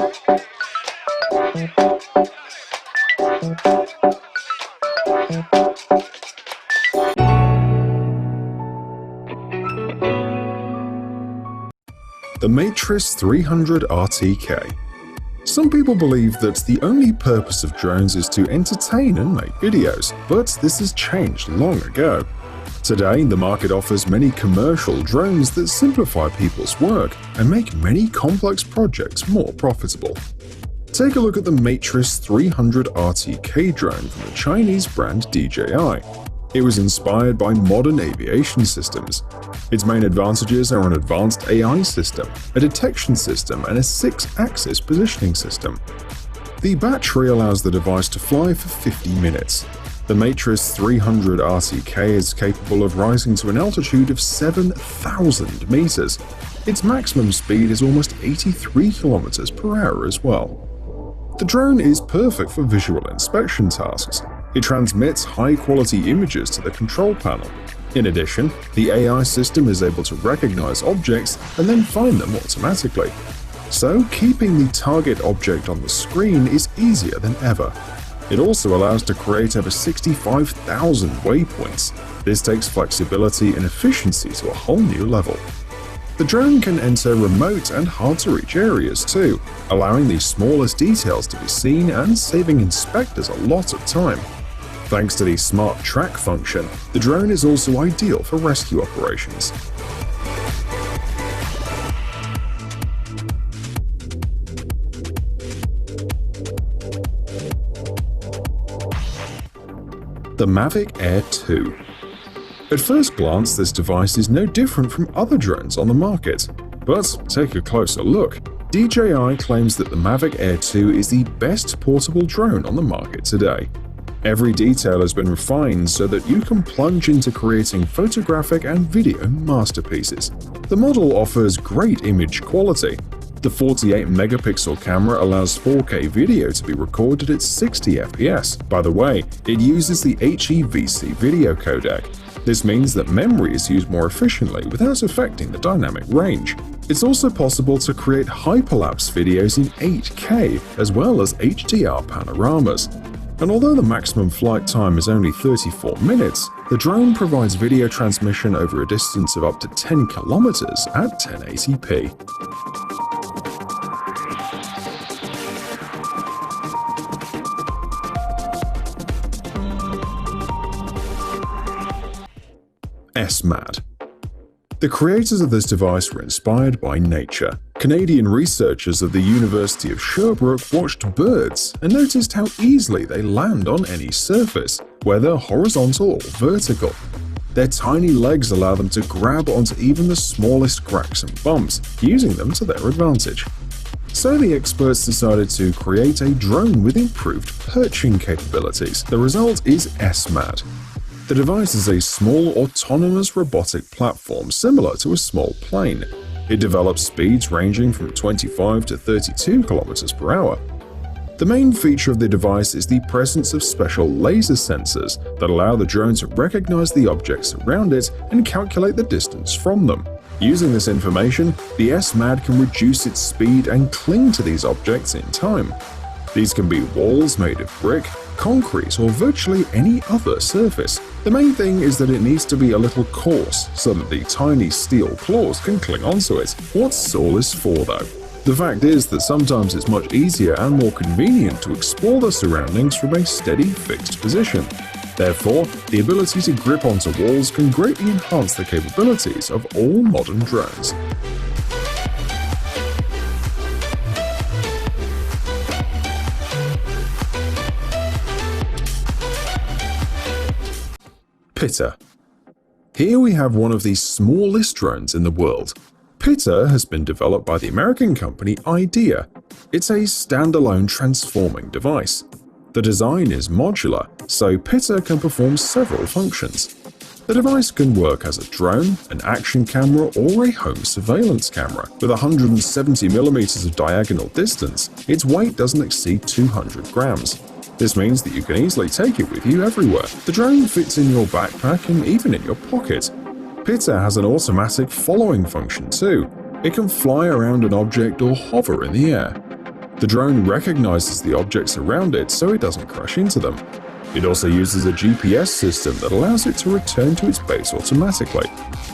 The Matrice 300 RTK. Some people believe that the only purpose of drones is to entertain and make videos, but this has changed long ago. Today, the market offers many commercial drones that simplify people's work and make many complex projects more profitable. Take a look at the Matrice 300 RTK drone from the Chinese brand DJI. It was inspired by modern aviation systems. Its main advantages are an advanced AI system, a detection system, and a 6-axis positioning system. The battery allows the device to fly for 50 minutes. The Matrice 300 RTK is capable of rising to an altitude of 7,000 meters. Its maximum speed is almost 83 kilometers per hour as well. The drone is perfect for visual inspection tasks. It transmits high-quality images to the control panel. In addition, the AI system is able to recognize objects and then find them automatically. So, keeping the target object on the screen is easier than ever. It also allows to create over 65,000 waypoints. This takes flexibility and efficiency to a whole new level. The drone can enter remote and hard-to-reach areas too, allowing the smallest details to be seen and saving inspectors a lot of time. Thanks to the Smart Track function, the drone is also ideal for rescue operations. The Mavic Air 2. At first glance, this device is no different from other drones on the market. But take a closer look. DJI claims that the Mavic Air 2 is the best portable drone on the market today. Every detail has been refined so that you can plunge into creating photographic and video masterpieces. The model offers great image quality. The 48-megapixel camera allows 4K video to be recorded at 60 FPS. By the way, it uses the HEVC video codec. This means that memory is used more efficiently without affecting the dynamic range. It's also possible to create hyperlapse videos in 8K as well as HDR panoramas. And although the maximum flight time is only 34 minutes, the drone provides video transmission over a distance of up to 10 kilometers at 1080p. SMAD. The creators of this device were inspired by nature. Canadian researchers of the University of Sherbrooke watched birds and noticed how easily they land on any surface, whether horizontal or vertical. Their tiny legs allow them to grab onto even the smallest cracks and bumps, using them to their advantage. So the experts decided to create a drone with improved perching capabilities. The result is SMAD. The device is a small autonomous robotic platform similar to a small plane. It develops speeds ranging from 25 to 32 kilometers per hour. The main feature of the device is the presence of special laser sensors that allow the drone to recognize the objects around it and calculate the distance from them. Using this information, the SMAD can reduce its speed and cling to these objects in time. These can be walls made of brick, concrete, or virtually any other surface. The main thing is that it needs to be a little coarse so that the tiny steel claws can cling onto it. What's all this for though? The fact is that sometimes it's much easier and more convenient to explore the surroundings from a steady, fixed position. Therefore, the ability to grip onto walls can greatly enhance the capabilities of all modern drones. PITTA. Here we have one of the smallest drones in the world. PITTA has been developed by the American company IDEA. It's a standalone transforming device. The design is modular, so PITTA can perform several functions. The device can work as a drone, an action camera, or a home surveillance camera. With 170 millimeters of diagonal distance, its weight doesn't exceed 200 grams. This means that you can easily take it with you everywhere. The drone fits in your backpack and even in your pocket. PITTA has an automatic following function too. It can fly around an object or hover in the air. The drone recognizes the objects around it so it doesn't crash into them. It also uses a GPS system that allows it to return to its base automatically.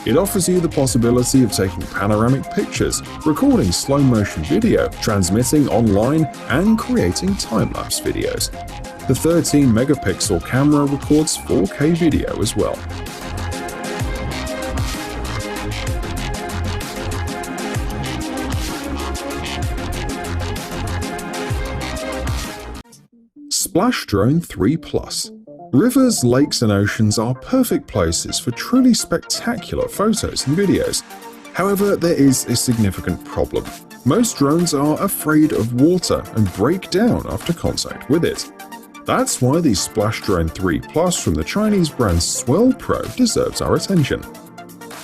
It offers you the possibility of taking panoramic pictures, recording slow-motion video, transmitting online, and creating time-lapse videos. The 13-megapixel camera records 4K video as well. Splashdrone 3 Plus. Rivers, lakes, and oceans are perfect places for truly spectacular photos and videos. However, there is a significant problem. Most drones are afraid of water and break down after contact with it. That's why the Splashdrone 3 Plus from the Chinese brand Swell Pro deserves our attention.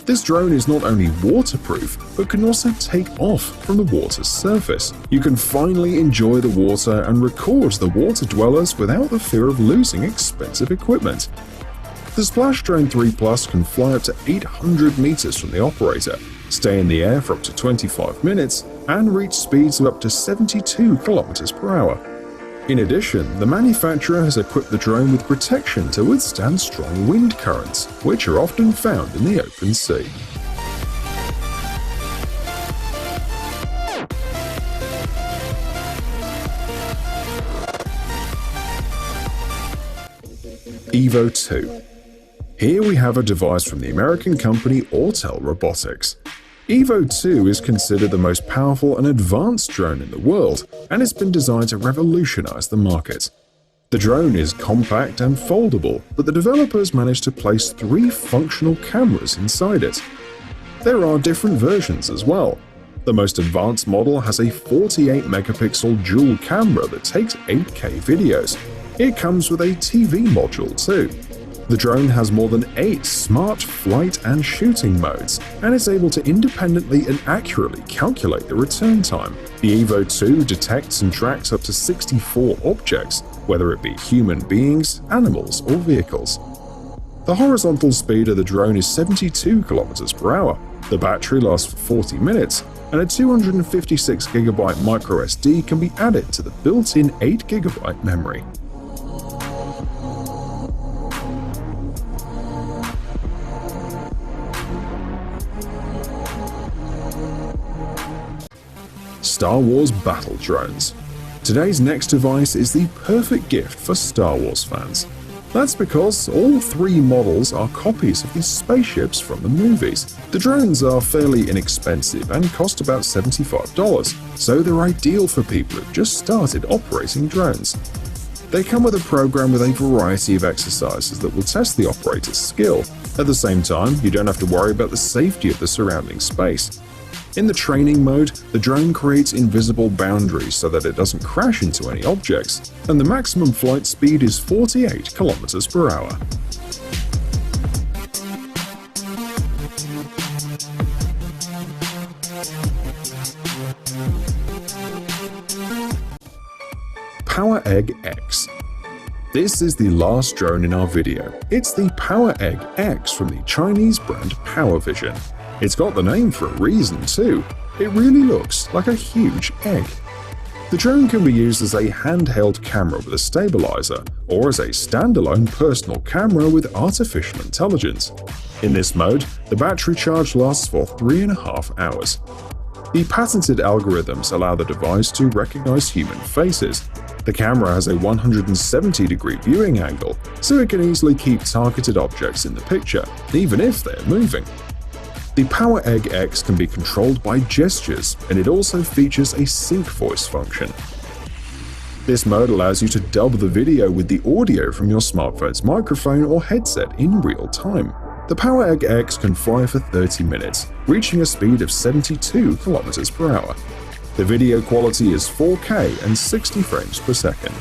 This drone is not only waterproof, but can also take off from the water's surface. You can finally enjoy the water and record the water dwellers without the fear of losing expensive equipment. The Splashdrone 3 Plus can fly up to 800 meters from the operator, stay in the air for up to 25 minutes, and reach speeds of up to 72 kilometers per hour. In addition, the manufacturer has equipped the drone with protection to withstand strong wind currents, which are often found in the open sea. Evo 2. Here we have a device from the American company Autel Robotics. Evo 2 is considered the most powerful and advanced drone in the world, and it's been designed to revolutionize the market. The drone is compact and foldable, but the developers managed to place 3 functional cameras inside it. There are different versions as well. The most advanced model has a 48-megapixel dual camera that takes 8K videos. It comes with a TV module too. The drone has more than 8 smart flight and shooting modes, and is able to independently and accurately calculate the return time. The Evo 2 detects and tracks up to 64 objects, whether it be human beings, animals, or vehicles. The horizontal speed of the drone is 72 kilometers per hour. The battery lasts for 40 minutes, and a 256GB microSD can be added to the built-in 8GB memory. Star Wars battle drones. Today's next device is the perfect gift for Star Wars fans. That's because all 3 models are copies of the spaceships from the movies. The drones are fairly inexpensive and cost about $75, so they're ideal for people who've just started operating drones. They come with a program with a variety of exercises that will test the operator's skill. At the same time, you don't have to worry about the safety of the surrounding space. In the training mode, the drone creates invisible boundaries so that it doesn't crash into any objects, and the maximum flight speed is 48 kilometers per hour. PowerEgg X. This is the last drone in our video. It's the PowerEgg X from the Chinese brand PowerVision. It's got the name for a reason too. It really looks like a huge egg. The drone can be used as a handheld camera with a stabilizer, or as a standalone personal camera with artificial intelligence. In this mode, the battery charge lasts for 3.5 hours. The patented algorithms allow the device to recognize human faces. The camera has a 170-degree viewing angle, so it can easily keep targeted objects in the picture, even if they're moving. The PowerEgg X can be controlled by gestures, and it also features a sync voice function. This mode allows you to dub the video with the audio from your smartphone's microphone or headset in real time. The PowerEgg X can fly for 30 minutes, reaching a speed of 72 kilometers per hour. The video quality is 4K and 60 frames per second.